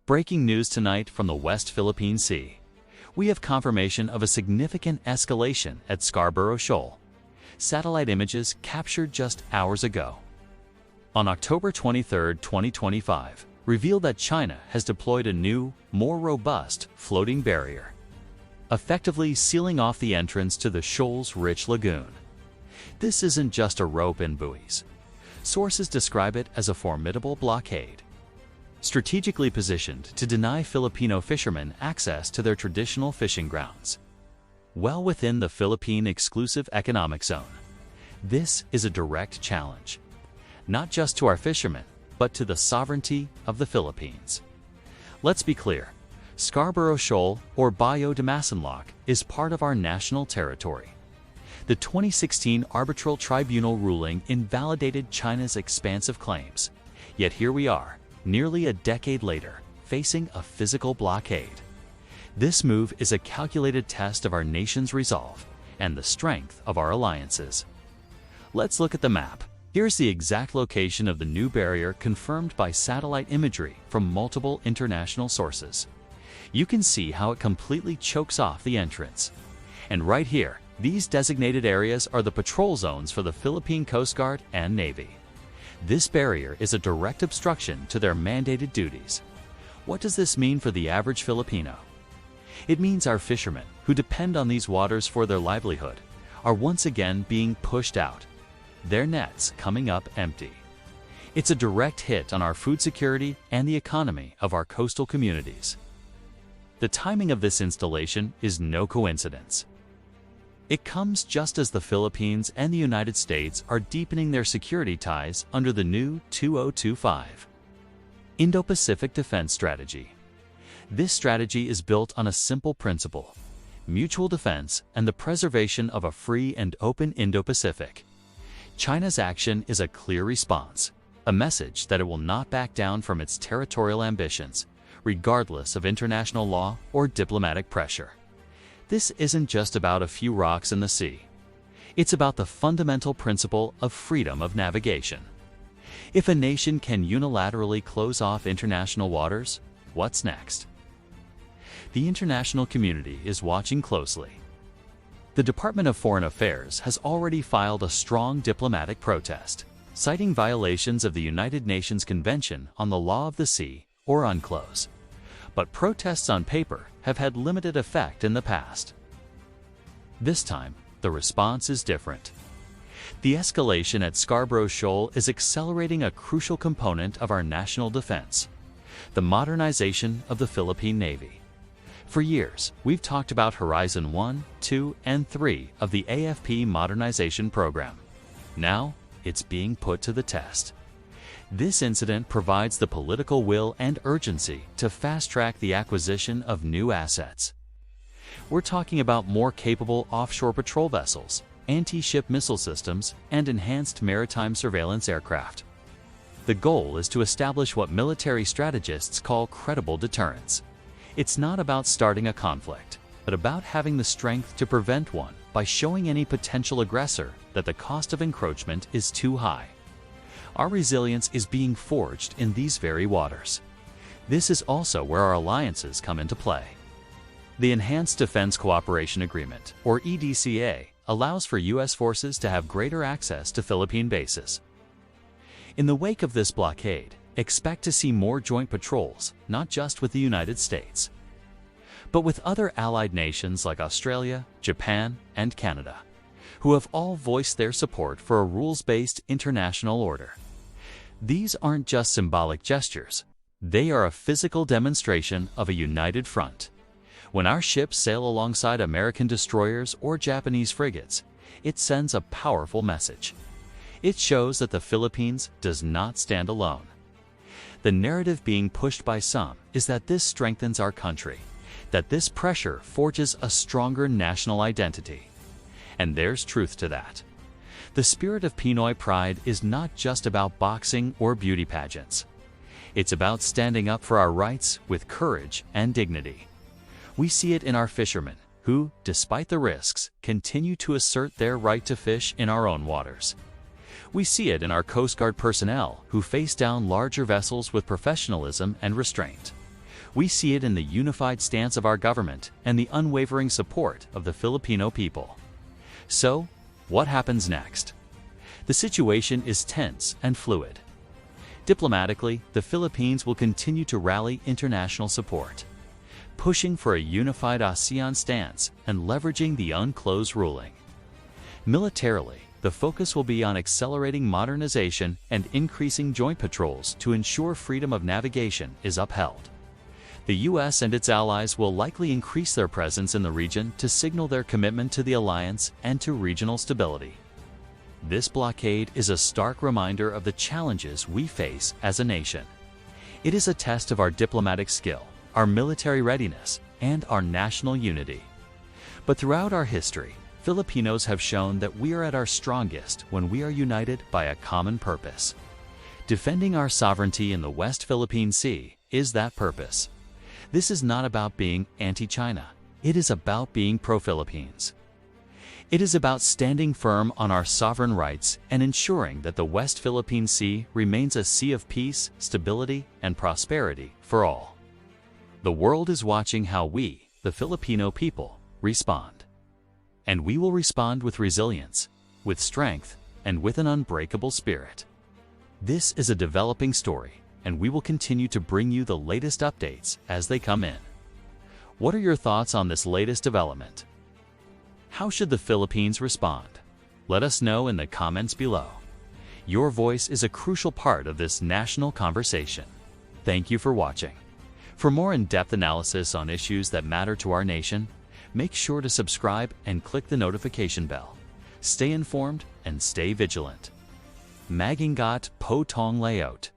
Breaking news tonight from the West Philippine Sea. We have confirmation of a significant escalation at Scarborough Shoal. Satellite images captured just hours ago. On October 23, 2025, revealed that China has deployed a new, more robust floating barrier, effectively sealing off the entrance to the shoal's rich lagoon. This isn't just a rope and buoys. Sources describe it as a formidable blockade, strategically positioned to deny Filipino fishermen access to their traditional fishing grounds, well within the Philippine Exclusive Economic Zone. This is a direct challenge, not just to our fishermen, but to the sovereignty of the Philippines. Let's be clear, Scarborough Shoal, or Bayo de Masinloc, is part of our national territory. The 2016 Arbitral Tribunal ruling invalidated China's expansive claims, yet here we are, nearly a decade later, facing a physical blockade. This move is a calculated test of our nation's resolve and the strength of our alliances. Let's look at the map. Here's the exact location of the new barrier confirmed by satellite imagery from multiple international sources. You can see how it completely chokes off the entrance. And right here, these designated areas are the patrol zones for the Philippine Coast Guard and Navy. This barrier is a direct obstruction to their mandated duties. What does this mean for the average Filipino? It means our fishermen, who depend on these waters for their livelihood, are once again being pushed out, their nets coming up empty. It's a direct hit on our food security and the economy of our coastal communities. The timing of this installation is no coincidence. It comes just as the Philippines and the United States are deepening their security ties under the new 2025 Indo-Pacific Defense Strategy. This strategy is built on a simple principle: mutual defense and the preservation of a free and open Indo-Pacific. China's action is a clear response, a message that it will not back down from its territorial ambitions, regardless of international law or diplomatic pressure. This isn't just about a few rocks in the sea. It's about the fundamental principle of freedom of navigation. If a nation can unilaterally close off international waters, what's next? The international community is watching closely. The Department of Foreign Affairs has already filed a strong diplomatic protest, citing violations of the United Nations Convention on the Law of the Sea, or UNCLOS. But protests on paper have had limited effect in the past. This time, the response is different. The escalation at Scarborough Shoal is accelerating a crucial component of our national defense: the modernization of the Philippine Navy. For years, we've talked about Horizon 1, 2, and 3 of the AFP modernization program. Now, it's being put to the test. This incident provides the political will and urgency to fast-track the acquisition of new assets. We're talking about more capable offshore patrol vessels, anti-ship missile systems, and enhanced maritime surveillance aircraft. The goal is to establish what military strategists call credible deterrence. It's not about starting a conflict, but about having the strength to prevent one by showing any potential aggressor that the cost of encroachment is too high. Our resilience is being forged in these very waters. This is also where our alliances come into play. The Enhanced Defense Cooperation Agreement, or EDCA, allows for U.S. forces to have greater access to Philippine bases. In the wake of this blockade, expect to see more joint patrols, not just with the United States, but with other allied nations like Australia, Japan, and Canada, who have all voiced their support for a rules-based international order. These aren't just symbolic gestures. They are a physical demonstration of a united front. When our ships sail alongside American destroyers or Japanese frigates, it sends a powerful message. It shows that the Philippines does not stand alone. The narrative being pushed by some is that this strengthens our country, that this pressure forges a stronger national identity. And there's truth to that. The spirit of Pinoy pride is not just about boxing or beauty pageants. It's about standing up for our rights with courage and dignity. We see it in our fishermen, who, despite the risks, continue to assert their right to fish in our own waters. We see it in our Coast Guard personnel, who face down larger vessels with professionalism and restraint. We see it in the unified stance of our government and the unwavering support of the Filipino people. So, what happens next? The situation is tense and fluid. Diplomatically, the Philippines will continue to rally international support, pushing for a unified ASEAN stance and leveraging the UNCLOS ruling. Militarily, the focus will be on accelerating modernization and increasing joint patrols to ensure freedom of navigation is upheld. The U.S. and its allies will likely increase their presence in the region to signal their commitment to the alliance and to regional stability. This blockade is a stark reminder of the challenges we face as a nation. It is a test of our diplomatic skill, our military readiness, and our national unity. But throughout our history, Filipinos have shown that we are at our strongest when we are united by a common purpose. Defending our sovereignty in the West Philippine Sea is that purpose. This is not about being anti-China. It is about being pro-Philippines. It is about standing firm on our sovereign rights and ensuring that the West Philippine Sea remains a sea of peace, stability, and prosperity for all. The world is watching how we, the Filipino people, respond. And we will respond with resilience, with strength, and with an unbreakable spirit. This is a developing story, and we will continue to bring you the latest updates as they come in. What are your thoughts on this latest development? How should the Philippines respond? Let us know in the comments below. Your voice is a crucial part of this national conversation. Thank you for watching. For more in-depth analysis on issues that matter to our nation, make sure to subscribe and click the notification bell. Stay informed and stay vigilant. Magingat po tong layout.